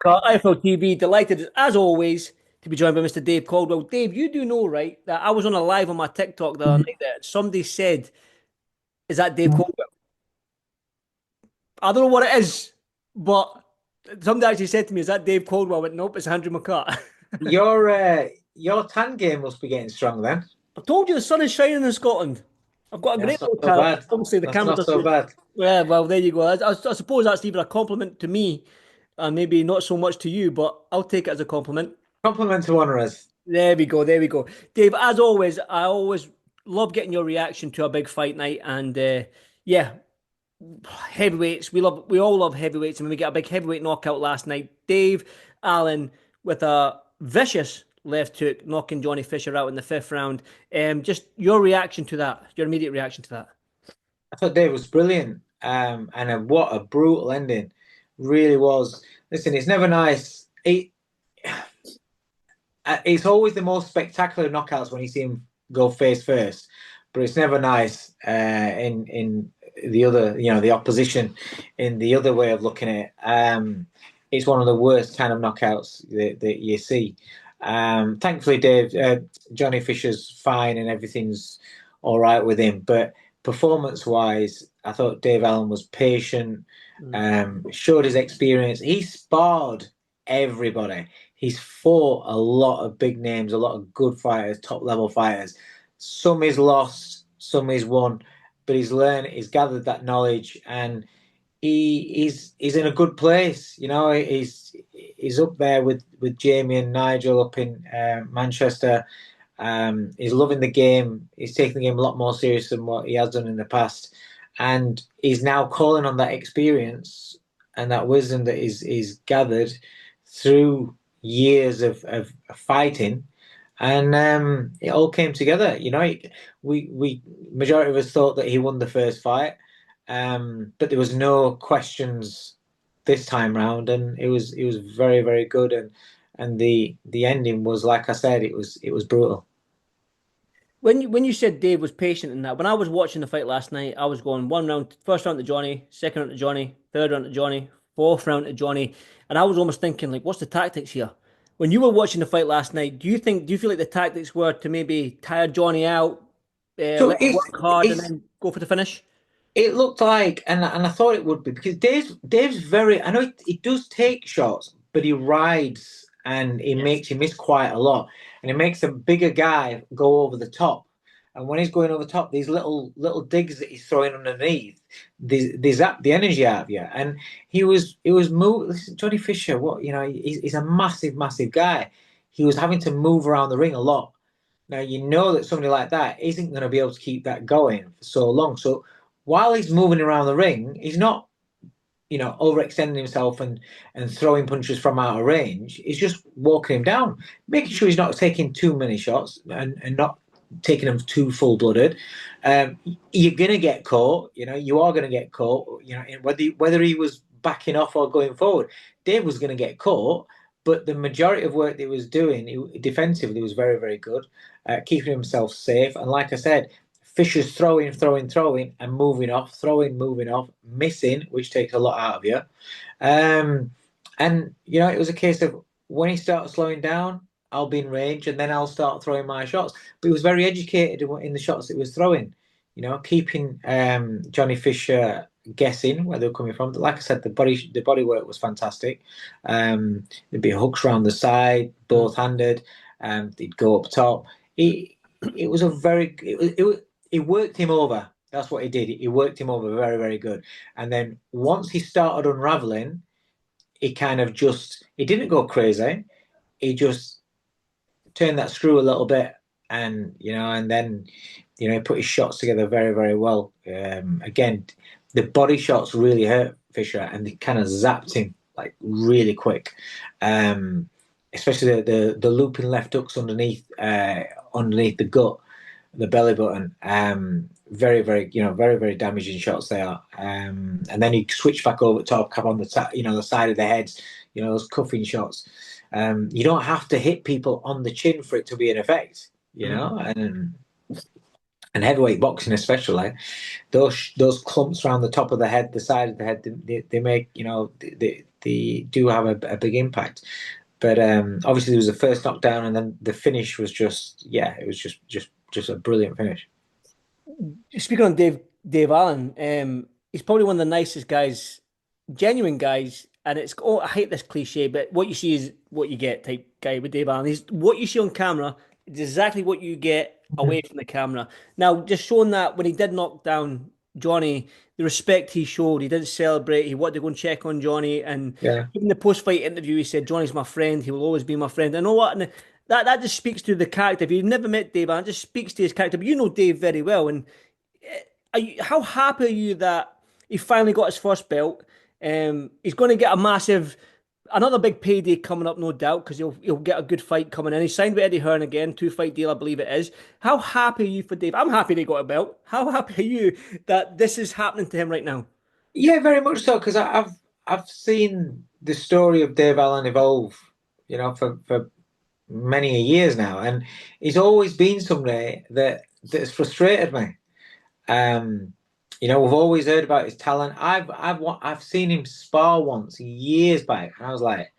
McCart, iFLTV, delighted as always to be joined by Mr. Dave Coldwell. Dave, you do know, right, that I was on a live on my TikTok the other night that somebody said, "Is that Dave Coldwell?" I don't know what it is, but somebody actually said to me, "Is that Dave Coldwell?" I went, "Nope, it's Andrew McCart." Your tan game must be getting strong then. I told you the sun is shining in Scotland. I've got a great That's not little so tan. bad. Obviously, the That's camera not so doesn't. bad. Yeah, well, there you go. I suppose that's even a compliment to me, and maybe not so much to you, but I'll take it as a compliment. Compliment to honour us. There we go. There we go. Dave, as always, I always love getting your reaction to a big fight night. And yeah, heavyweights. We all love heavyweights. And when we get a big heavyweight knockout last night, Dave Allen with a vicious left hook, knocking Johnny Fisher out in the fifth round. Just your reaction to that, your immediate reaction to that. I thought Dave was brilliant. What a brutal ending. Really was. Listen, it's never nice. It's always the most spectacular knockouts when you see him go face first, but it's never nice in the other, the opposition in the other way of looking at it. It's one of the worst kind of knockouts that you see. Thankfully, Johnny Fisher's fine and everything's all right with him, but performance-wise, I thought Dave Allen was patient, Mm. showed his experience. He sparred everybody. He's fought a lot of big names, a lot of good fighters, top level fighters. Some he's lost, some he's won, but he's learned, he's gathered that knowledge, and he's in a good place. He's up there with Jamie and Nigel up in Manchester. He's loving the game. He's taking the game a lot more serious than what he has done in the past, and he's now calling on that experience and that wisdom that he's gathered through years of fighting, and it all came together. We majority of us thought that he won the first fight, but there was no questions this time round, and it was very very good, and the ending was, like I said, it was brutal. When you said Dave was patient in that, when I was watching the fight last night, I was going one round, first round to Johnny, second round to Johnny, third round to Johnny, fourth round to Johnny, and I was almost thinking like, what's the tactics here? When you were watching the fight last night, do you feel like the tactics were to maybe tire Johnny out, So let him work hard, and it's then go for the finish? it looked like, and I thought it would be, because Dave's very. I know he does take shots, but he rides and he Yes. makes you miss quite a lot, and he makes a bigger guy go over the top. And when he's going over the top, these little digs that he's throwing underneath, they zap the energy out of you. And he was moving. Listen, Johnny Fisher, he's a massive guy. He was having to move around the ring a lot. Now you know that somebody like that isn't going to be able to keep that going for so long. So while he's moving around the ring, he's not, overextending himself and throwing punches from out of range. He's just walking him down, making sure he's not taking too many shots and not taking them too full blooded. You're gonna get caught. You are gonna get caught. Whether he was backing off or going forward, Dave was gonna get caught. But the majority of work that he was doing defensively was very, very good, keeping himself safe. And like I said, Fisher's throwing, and moving off, throwing, moving off, missing, which takes a lot out of you. Um, and it was a case of when he started slowing down, I'll be in range, and then I'll start throwing my shots. But he was very educated in the shots that he was throwing. Keeping Johnny Fisher guessing where they were coming from. Like I said, the body work was fantastic. There'd be hooks around the side, Mm. both handed. They'd go up top. It was a very it worked him over. That's what he did. He worked him over very, very good. And then once he started unraveling, he didn't go crazy. He just turned that screw a little bit, and then he put his shots together very, very well. Again, the body shots really hurt Fisher, and they kind of zapped him like really quick. Especially the looping left hooks underneath the gut, the belly button. Very, very, very, very damaging shots they are. And then he switched back over top, cap on the side of the heads, those cuffing shots. You don't have to hit people on the chin for it to be an effect, Mm. and heavyweight boxing especially, those clumps around the top of the head, the side of the head, they make, they do have a big impact. But obviously there was the first knockdown, and then the finish was just, yeah, it was just a brilliant finish. Speaking on Dave Allen, he's probably one of the nicest guys, genuine guys. And it's oh, I hate this cliche, but what you see is what you get type guy with Dave Allen. He's what you see on camera is exactly what you get away from the camera. Now, just showing that when he did knock down Johnny, the respect he showed, he didn't celebrate. He wanted to go and check on Johnny, and Yeah. even the post-fight interview, he said, "Johnny's my friend. He will always be my friend." I know what, and that just speaks to the character. If you've never met Dave Allen, it just speaks to his character. But you know Dave very well, and how happy are you that he finally got his first belt? He's going to get a massive, another big payday coming up, no doubt, because he'll get a good fight coming in. He signed with Eddie Hearn again, 2 fight deal, I believe it is. How happy are you for Dave? I'm happy they got a belt. How happy are you that this is happening to him right now? Yeah, very much so, because I've seen the story of Dave Allen evolve, for many years now, and he's always been somebody that's frustrated me. We've always heard about his talent. I've seen him spar once years back, and I was like,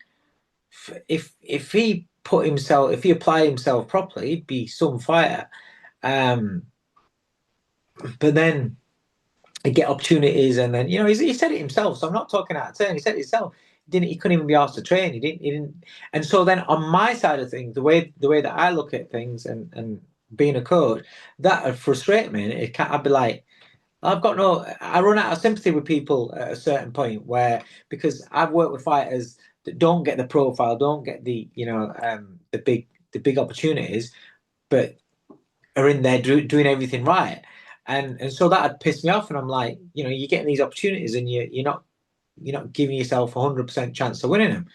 if he if he applied himself properly, he'd be some fighter. Um, but then he'd get opportunities, and then he said it himself. So I'm not talking out of turn. He said it himself. He couldn't even be asked to train. He didn't. And so then on my side of things, the way that I look at things, and being a coach, that would frustrate me. And I'd be like, I run out of sympathy with people at a certain point because I've worked with fighters that don't get the profile, don't get the big opportunities, but are in there doing everything right. And so that had pissed me off. And I'm like, you're getting these opportunities, and you're not giving yourself 100% chance of winning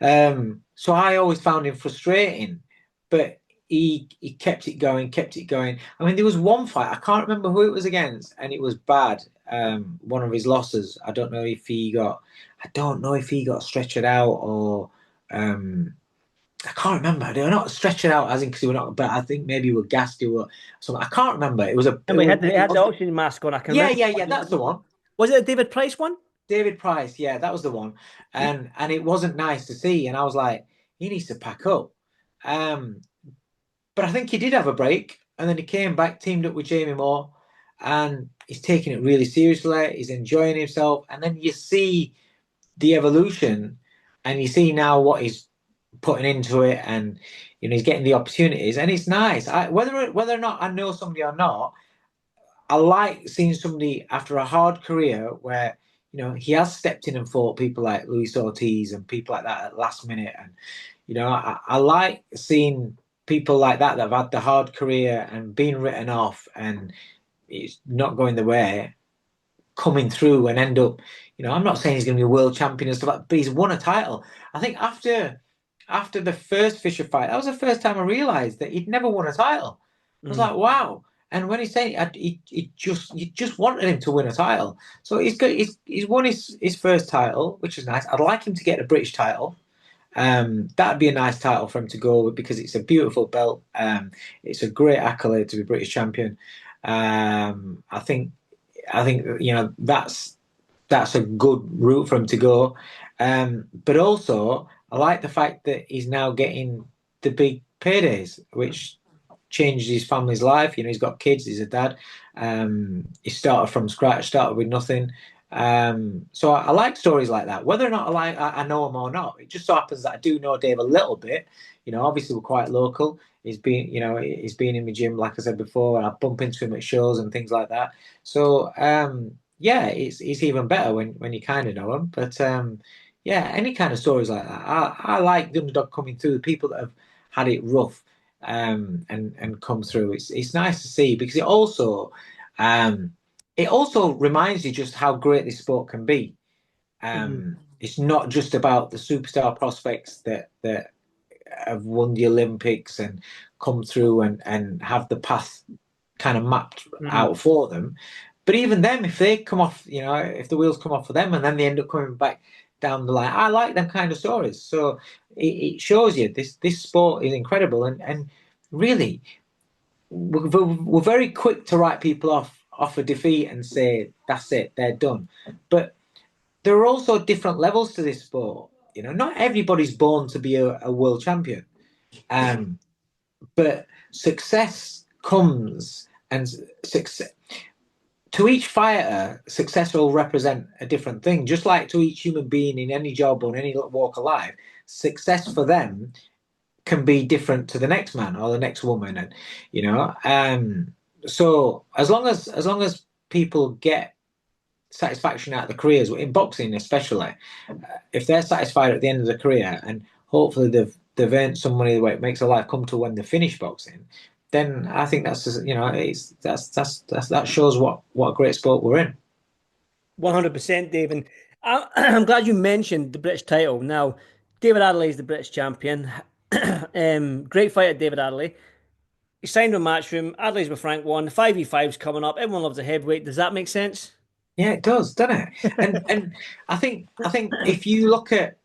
them. So I always found him frustrating, but he kept it going, kept it going. I mean, there was one fight, I can't remember who it was against, and it was bad. One of his losses. I don't know if he got stretchered out, or I can't remember. They were not stretchered out as in because they were not, but I think maybe we were gassed or something. I can't remember. It was a And it we was, had the oxygen mask on. I can yeah, remember. yeah, yeah. That's the one. Was it a David Price one? David Price, yeah, that was the one, and it wasn't nice to see, and I was like, he needs to pack up. Um, but I think he did have a break, and then he came back, teamed up with Jamie Moore, and he's taking it really seriously. He's enjoying himself, and then you see the evolution, and you see now what he's putting into it, and he's getting the opportunities, and it's nice. Whether or not I know somebody or not, I like seeing somebody after a hard career where he has stepped in and fought people like Luis Ortiz and people like that at last minute, and I like seeing people like that have had the hard career and been written off, and it's not going the way, coming through and end up. I'm not saying he's going to be a world champion and stuff like that, but he's won a title. I think after the first Fisher fight, that was the first time I realised that he'd never won a title. I was Mm. like, wow. And when he's saying you just wanted him to win a title, so he's won his first title, which is nice. I'd like him to get a British title. That'd be a nice title for him to go with because it's a beautiful belt. It's a great accolade to be British champion. I think that's a good route for him to go. But also, I like the fact that he's now getting the big paydays, which changes his family's life. He's got kids, he's a dad. He started from scratch, started with nothing. So I like stories like that. Whether or not I know him or not, it just so happens that I do know Dave a little bit. Obviously we're quite local. He's been in my gym, like I said before, and I bump into him at shows and things like that. So yeah, it's even better when you kind of know him. But yeah, any kind of stories like that. I like the underdog coming through, the people that have had it rough, and come through. It's nice to see because it also reminds you just how great this sport can be. Mhm. It's not just about the superstar prospects that have won the Olympics and come through and have the path kind of mapped Mhm. out for them. But even them, if they come off, if the wheels come off for them and then they end up coming back down the line, I like them kind of stories. So it shows you this sport is incredible, and really we're very quick to write people off a defeat and say that's it, they're done. But there are also different levels to this sport. You know, not everybody's born to be a world champion. Um, but success comes and success to each fighter, success will represent a different thing. Just like to each human being in any job or in any walk of life, success for them can be different to the next man or the next woman, and you know. So as long as people get satisfaction out of the careers in boxing, especially if they're satisfied at the end of the career, and hopefully they've earned some money where it makes their life come to when they finish boxing, then I think that's just, it's that shows what a great sport we're in. 100%, Dave. And I'm glad you mentioned the British title. Now, David Adley is the British champion. Great fight at David Adley. He signed with Matchroom. Adley's with Frank One. The 5v5's coming up. Everyone loves a heavyweight. Does that make sense? Yeah, it does, doesn't it? And I think if you look at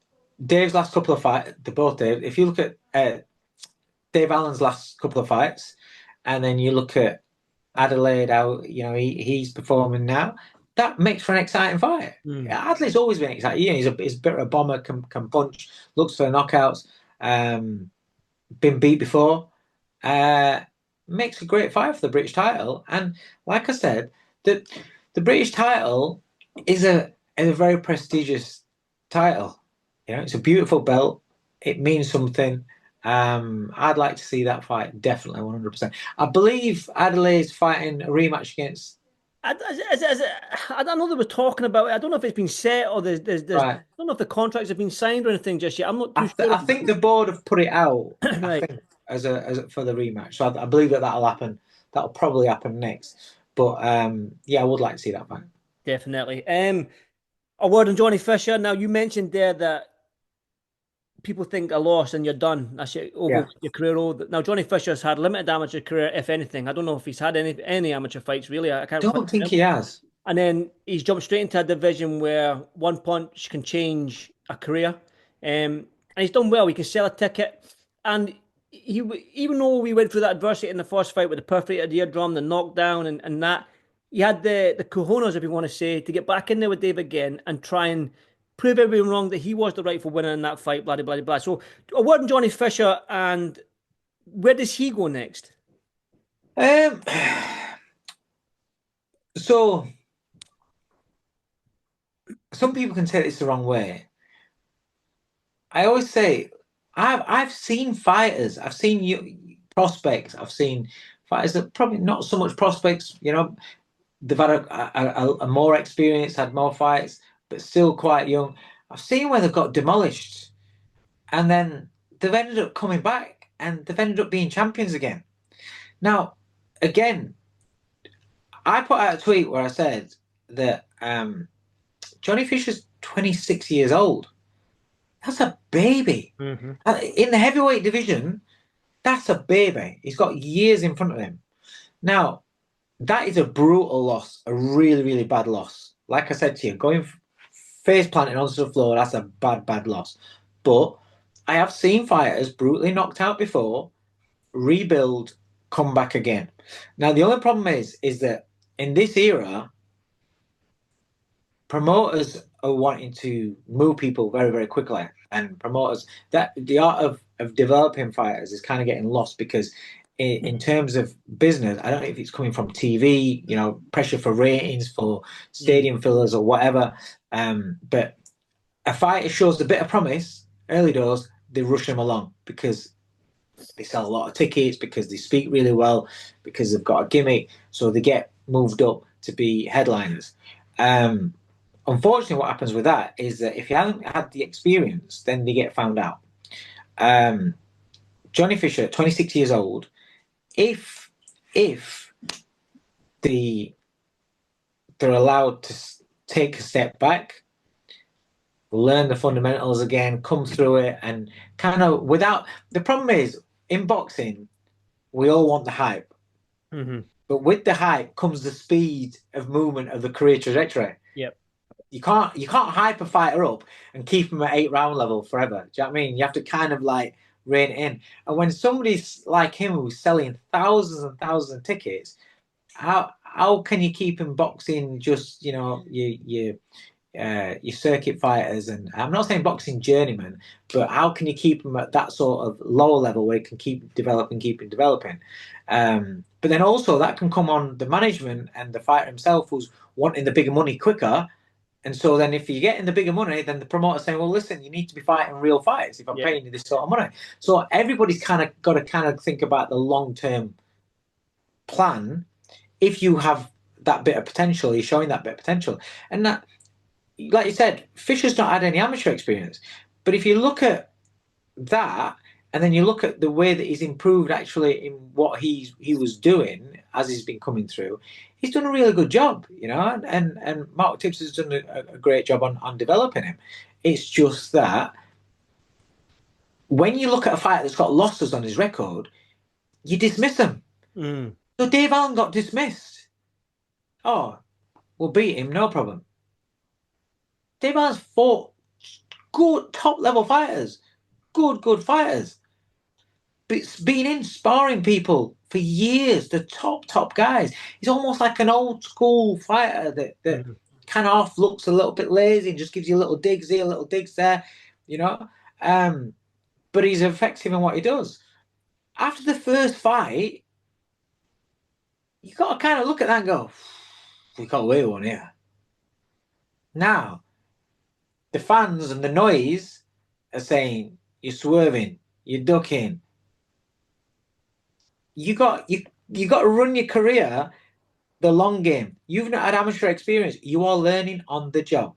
Dave's last couple of fights, the both Dave, if you look at Dave Allen's last couple of fights, and then you look at Adelaide, how he's performing now, that makes for an exciting fight. Mm. Adley's always been exciting. He's a bit of a bomber, can punch, looks for knockouts, been beat before. Uh, Makes a great fight for the British title. And like I said, the British title is a very prestigious title. It's a beautiful belt. It means something. I'd like to see that fight, definitely 100%. I believe Adelaide's fighting a rematch against. I don't know they were talking about it. I don't know if it's been set or I Right. don't know if the contracts have been signed or anything just yet. I'm not too sure. I think the board have put it out. I Right, think for the rematch. So I believe that'll happen. That'll probably happen next. But yeah, I would like to see that fight. definitely. A word on Johnny Fisher. Now, you mentioned there that people think a loss and you're done. That's it, over Yeah. with your career. Now, Johnny Fisher's had limited amateur career, if anything. I don't know if he's had any amateur fights, really. I can't quite Don't think he remember. has. And then he's jumped straight into a division where one punch can change a career. And he's done well. He can sell a ticket. And he, even though we went through that adversity in the first fight with the perforated eardrum, the knockdown, and that, he had the cojones, if you want to say, to get back in there with Dave again and try and prove everyone wrong that he was the rightful winner in that fight, blah, blah, blah, blah. So, a word on Johnny Fisher, and where does he go next? Um, so some people can take this the wrong way. I always say I've seen fighters, I've seen prospects, I've seen fighters that probably not so much prospects. They've had a more experience, had more fights, but still quite young. I've seen where they've got demolished, and then they've ended up coming back, and they've ended up being champions again. Now, again, I put out a tweet where I said that Johnny Fisher's 26 years old. That's a baby. Mm-hmm. In the heavyweight division, that's a baby. He's got years in front of him. Now, that is a brutal loss, a really, really bad loss. Like I said to you, going face planting onto the floor, that's a bad, bad loss. But I have seen fighters brutally knocked out before, rebuild, come back again. Now, the only problem is that in this era, promoters are wanting to move people very, very quickly. And promoters, that the art of developing fighters is kind of getting lost because in terms of business, I don't know if it's coming from TV, pressure for ratings, for stadium fillers or whatever. But a fighter shows a bit of promise, early doors, they rush them along because they sell a lot of tickets, because they speak really well, because they've got a gimmick. So they get moved up to be headliners. Unfortunately, what happens with that is that if you haven't had the experience, then they get found out. Johnny Fisher, 26 years old, if the they're allowed to take a step back, learn the fundamentals again, come through it, and kind of without the problem is in boxing, we all want the hype, Mm-hmm. but with the hype comes the speed of movement of the career trajectory. Yep. You can't hype a fighter up and keep him at 8 round level forever. Do you know what I mean? You have to kind of like rein it in. And when somebody's like him who's selling thousands and thousands of tickets, how can you keep him boxing just your circuit fighters, and I'm not saying boxing journeyman, but how can you keep them at that sort of lower level where you can keep developing, keeping developing? But then also that can come on the management and the fighter himself who's wanting the bigger money quicker. And so then if you're getting the bigger money, then the promoter's saying, well, listen, you need to be fighting real fights if I'm Yeah. paying you this sort of money. So everybody's kind of got to kind of think about the long-term plan. If you have that bit of potential, you're showing that bit of potential. And that, like you said, Fisher's not had any amateur experience. But if you look at that, and then you look at the way that he's improved actually in what he was doing as he's been coming through, he's done a really good job, you know. And Mark Tibbs has done a great job on developing him. It's just that when you look at a fighter that's got losses on his record, you dismiss him. Mm. So Dave Allen got dismissed. Oh, we'll beat him, no problem. Dave Allen's fought good top level fighters, good fighters. But it's been in sparring people for years, the top guys. He's almost like an old school fighter that Mm. kind of looks a little bit lazy and just gives you little digs here, little digs there, you know. But he's effective in what he does. After the first fight, you got to kind of look at that and go, we got away with one here. Now, the fans and the noise are saying you're swerving, you're ducking. You got to run your career the long game. You've not had amateur experience. You are learning on the job.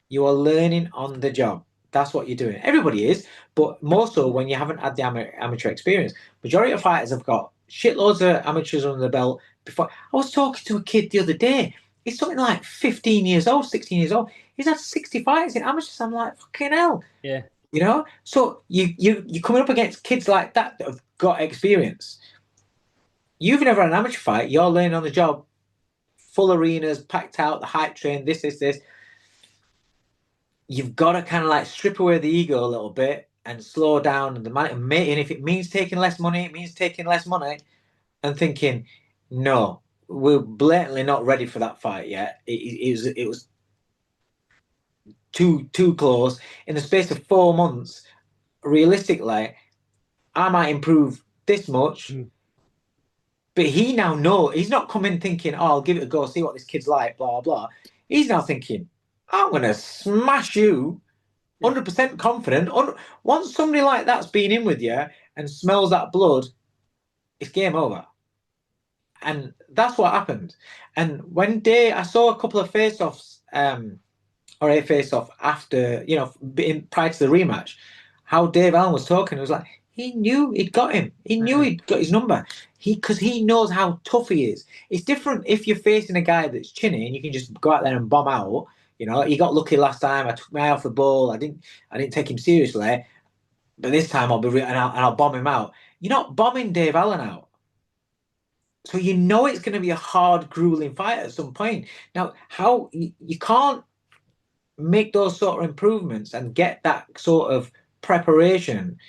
You are learning on the job. That's what you're doing. Everybody is, but more so when you haven't had the amateur experience. Majority of fighters have got shitloads of amateurs under the belt. Before I was talking to a kid the other day. He's something like 15 years old, 16 years old. He's had 60 fights in amateurs. I'm like, fucking hell. Yeah. You know? So you're coming up against kids like that have got experience. You've never had an amateur fight. You're learning on the job. Full arenas, packed out, the hype train, this. You've got to kind of like strip away the ego a little bit and slow down. And if it means taking less money, it means taking less money. And thinking, no, we're blatantly not ready for that fight yet. It was too close. In the space of 4 months, realistically, I might improve this much. Mm. But he now knows he's not coming thinking, oh, I'll give it a go, see what this kid's like, blah, blah. He's now thinking, I'm going to smash you, 100% confident. Once somebody like that's been in with you and smells that blood, it's game over. And that's what happened. And when I saw a couple of face-offs, or a face-off after, prior to the rematch, how Dave Allen was talking, it was like, he knew he'd got him. He knew he'd got his number. Because he knows how tough he is. It's different if you're facing a guy that's chinny and you can just go out there and bomb out. You know, he got lucky last time. I took my eye off the ball. I didn't take him seriously. But this time I'll bomb him out. You're not bombing Dave Allen out. So you know it's going to be a hard, grueling fight at some point. Now, how you can't make those sort of improvements and get that sort of preparation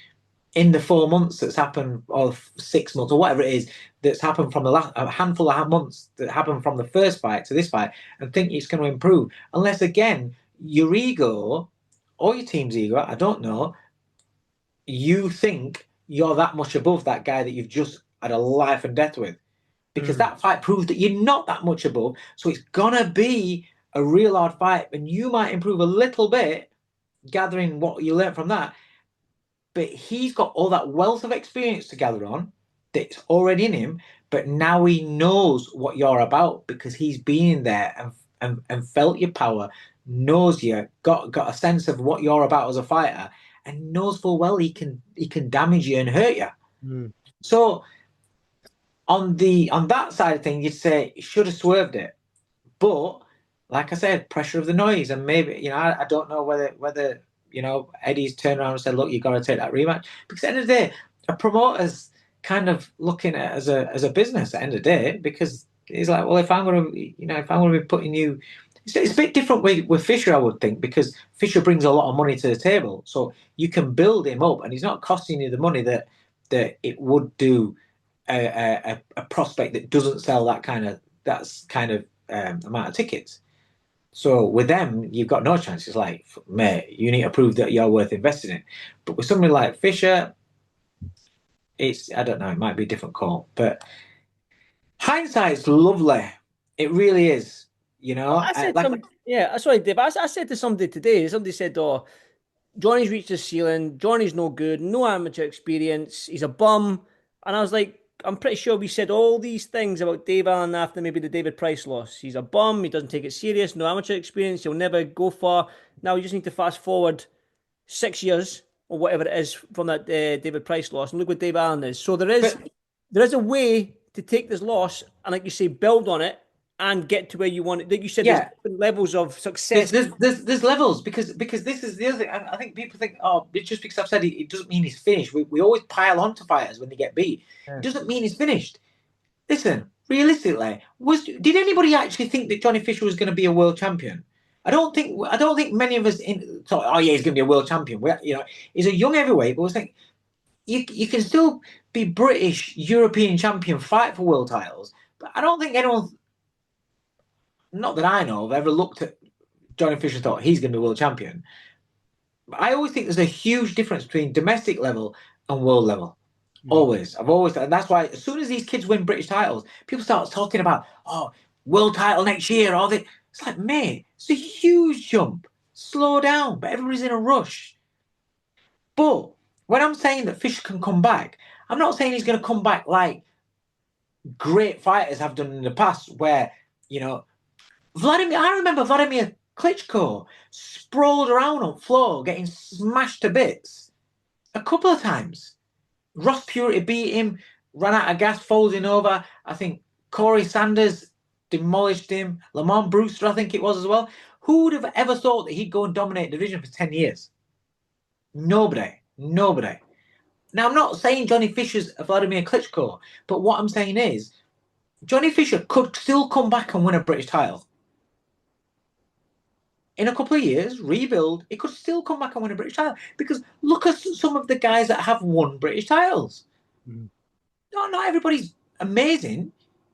in the 4 months that's happened, or 6 months, or whatever it is that's happened from a handful of months that happened from the first fight to this fight, and think it's going to improve, unless again your ego or your team's ego, I don't know, you think you're that much above that guy that you've just had a life and death with, because that fight proves that you're not that much above. So it's gonna be a real hard fight, and you might improve a little bit, gathering what you learned from that. But he's got all that wealth of experience to gather on that's already in him. But now he knows what you're about because he's been there and felt your power, knows you, got a sense of what you're about as a fighter, and knows full well he can damage you and hurt you. Mm. So on that side of things, you'd say he should have swerved it. But like I said, pressure of the noise, and maybe I don't know whether Eddie's turned around and said, "Look, you got to take that rematch." Because at the end of the day, a promoter's kind of looking at it as a business at the end of the day, because he's like, "Well, if I'm going to be putting you," it's a bit different with Fisher, I would think, because Fisher brings a lot of money to the table, so you can build him up, and he's not costing you the money that it would do a prospect that doesn't sell that kind of amount of tickets. So with them, you've got no chance. It's like, mate, you need to prove that you're worth investing in. But with somebody like Fisher, it's, I don't know, it might be a different call. But hindsight's lovely. It really is. You know, I said like, some, yeah, sorry, Dave. I said to somebody today, somebody said, "Oh, Johnny's reached his ceiling. Johnny's no good. No amateur experience. He's a bum." And I was like, I'm pretty sure we said all these things about Dave Allen after maybe the David Price loss. He's a bum. He doesn't take it serious. No amateur experience. He'll never go far. Now you just need to fast forward 6 years or whatever it is from that David Price loss, and look what Dave Allen is. So but there is a way to take this loss and, like you say, build on it and get to where you want it. Like you said, there's yeah, different levels of there's success. there's levels because this is the other thing. I think people think, oh, it's just because I've said it doesn't mean he's finished. We always pile on to fighters when they get beat. It Yeah. doesn't mean he's finished. Listen, realistically, did anybody actually think that Johnny Fisher was going to be a world champion? I don't think many of us thought, oh yeah, he's going to be a world champion. He's a young heavyweight, but I was thinking you can still be British European champion, fight for world titles. But I don't think anyone, not that I know of, ever looked at Johnny Fisher and thought he's going to be world champion. But I always think there's a huge difference between domestic level and world level. Mm. Always. I've always, and that's why as soon as these kids win British titles, people start talking about, oh, world title next year. It's like, mate, it's a huge jump. Slow down. But everybody's in a rush. But when I'm saying that Fisher can come back, I'm not saying he's going to come back like great fighters have done in the past, where, you know, I remember Vladimir Klitschko sprawled around on floor, getting smashed to bits a couple of times. Ross Purity beat him, ran out of gas, folding over. I think Corey Sanders demolished him. Lamont Brewster, I think it was as well. Who would have ever thought that he'd go and dominate division for 10 years? Nobody. Nobody. Now, I'm not saying Johnny Fisher's a Vladimir Klitschko, but what I'm saying is Johnny Fisher could still come back and win a British title. In a couple of years, rebuild, he could still come back and win a British title. Because look at some of the guys that have won British titles. Mm. Not everybody's amazing.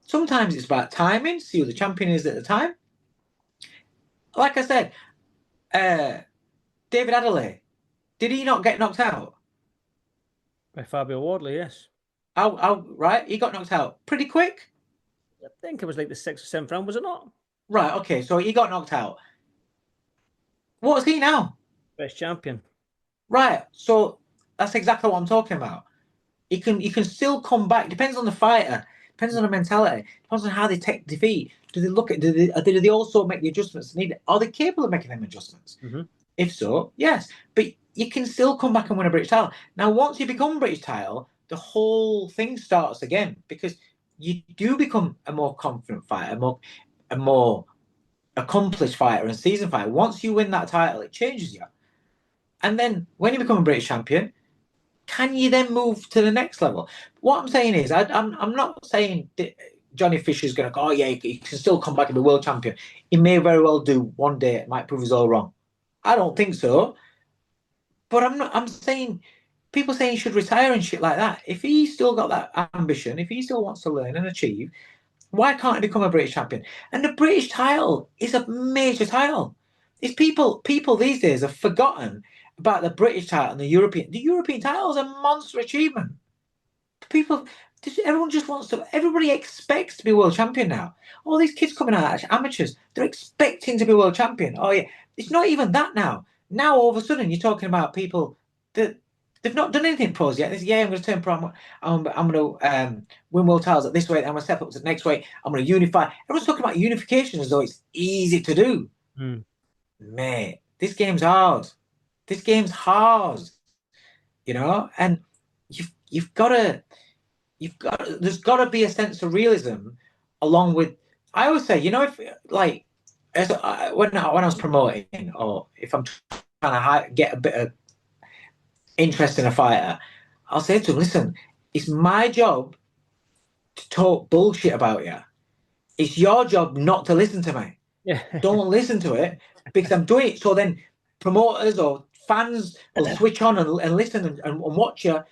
Sometimes it's about timing, see who the champion is at the time. Like I said, David Adelaide, did he not get knocked out? By Fabio Wardley, yes. Right? He got knocked out pretty quick. I think it was like the sixth or seventh round, was it not? Right, okay, so he got knocked out. What's he now? Best champion. Right, so that's exactly what I'm talking about. He can still come back. Depends on the fighter. Depends on the mentality. Depends on how they take defeat. Do they look at? Do they also make the adjustments needed? Are they capable of making them adjustments? Mm-hmm. If so, yes. But you can still come back and win a British title. Now, once you become British title, the whole thing starts again because you do become a more confident fighter, a more accomplished fighter and seasoned fighter. Once you win that title, it changes you. And then when you become a British champion, can you then move to the next level? What I'm saying is, I'm not saying Johnny Fisher's going to go, oh, yeah, he can still come back and be world champion. He may very well do one day. It might prove us all wrong. I don't think so. But I'm saying, people saying he should retire and shit like that. If he's still got that ambition, if he still wants to learn and achieve, why can't he become a British champion? And the British title is a major title. It's people these days have forgotten about the British title and the European. The European title is a monster achievement. People, everyone just wants to. Everybody expects to be world champion now. All these kids coming out as amateurs, they're expecting to be world champion. Oh yeah, it's not even that now. Now all of a sudden you're talking about people that they've not done anything pros yet. They say, yeah, I'm going to turn pro. I'm going to win world titles at this weight. I'm going to step up to the next weight. I'm going to unify. Everyone's talking about unification as though it's easy to do. Mm. Mate, this game's hard. This game's hard, and you've got to there's got to be a sense of realism along with. I always say, if like when I was promoting, or if I'm trying to get a bit of interest in a fighter, I'll say to him, listen, it's my job to talk bullshit about you. It's your job not to listen to me. Yeah. Don't listen to it because I'm doing it. So then promoters or fans will switch on and listen and watch you.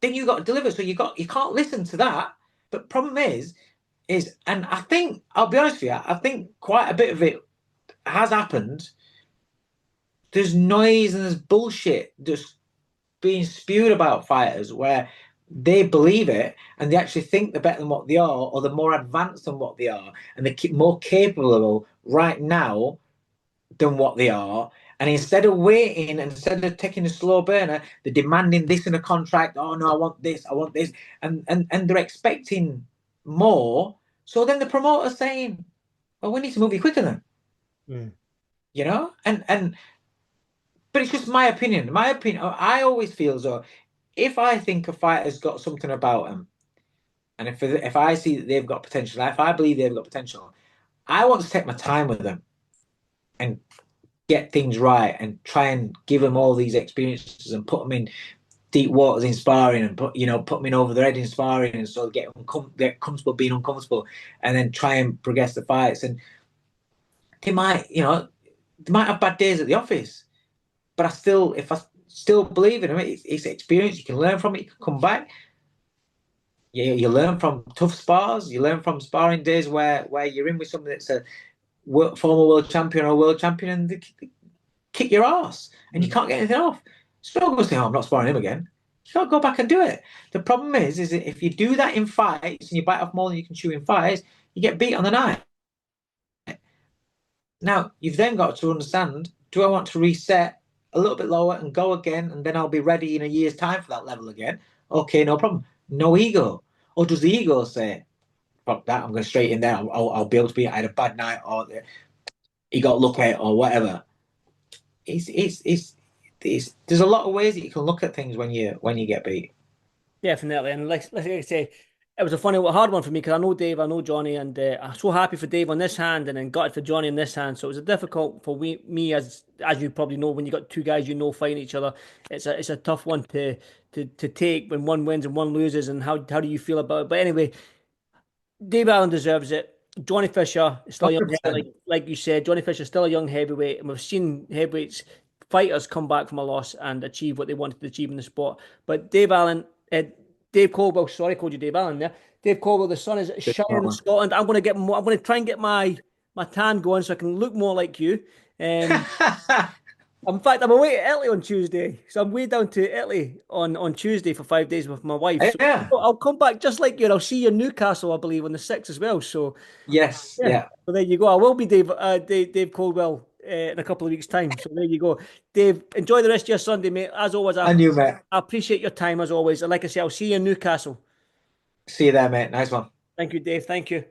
Then you got to deliver. So you can't listen to that. But problem is, and I think, I'll be honest with you, I think quite a bit of it has happened, there's noise and there's bullshit just being spewed about fighters where they believe it and they actually think they're better than what they are, or they're more advanced than what they are, and they're more capable right now than what they are. And instead of waiting, instead of taking a slow burner, they're demanding this in a contract. Oh no, I want this, I want this, and they're expecting more. So then the promoter's saying, "Well, we need to move you quicker then," Mm. you know. And but it's just my opinion. My opinion. I always feel as though if I think a fighter's got something about them, and if I see that they've got potential, if I believe they've got potential, I want to take my time with them and get things right and try and give them all these experiences and put them in deep waters in sparring and put them in over their head in sparring and so get comfortable being uncomfortable and then try and progress the fights. And they might, they might have bad days at the office, but if I still believe in them, it's experience. You can learn from it. You can come back. You learn from tough spars. You learn from sparring days where you're in with somebody that's a former world champion or world champion, and they kick your ass, and you Mm. can't get anything off. So don't go say, "Oh, I'm not sparring him again." You can't go back and do it. The problem is that if you do that in fights and you bite off more than you can chew in fights, you get beat on the night. Now you've then got to understand: do I want to reset a little bit lower and go again, and then I'll be ready in a year's time for that level again? Okay, no problem. No ego. Or does the ego say, "Fuck that! I'm going straight in there. I'll be able to be. I had a bad night, or he got lucky, or whatever." It's there's a lot of ways that you can look at things when you get beat. Definitely. And like I say, it was a funny, hard one for me because I know Dave, I know Johnny, and I'm so happy for Dave on this hand and then gutted for Johnny on this hand. So it was a difficult for me as you probably know, when you got two guys fighting each other, it's a tough one to take when one wins and one loses. And how do you feel about it? But anyway, Dave Allen deserves it. Johnny Fisher is still a young heavyweight, 100%. like you said. Johnny Fisher is still a young heavyweight, and we've seen heavyweights fighters come back from a loss and achieve what they wanted to achieve in the sport. But Dave Coldwell, sorry, I called you Dave Allen there. Dave Coldwell, the sun is shining in Scotland. I'm going to get more. I'm going to try and get my tan going so I can look more like you. Um, in fact, I'm away to Italy on Tuesday. So I'm way down to Italy on Tuesday for 5 days with my wife. So Yeah. I'll come back just like you, and I'll see you in Newcastle, I believe, on the 6th as well. So Yes. yeah. Yeah. So there you go. I will be Dave Coldwell in a couple of weeks' time. So there you go. Dave, enjoy the rest of your Sunday, mate. As always, And you, mate. I appreciate your time as always. And like I say, I'll see you in Newcastle. See you there, mate. Nice one. Thank you, Dave. Thank you.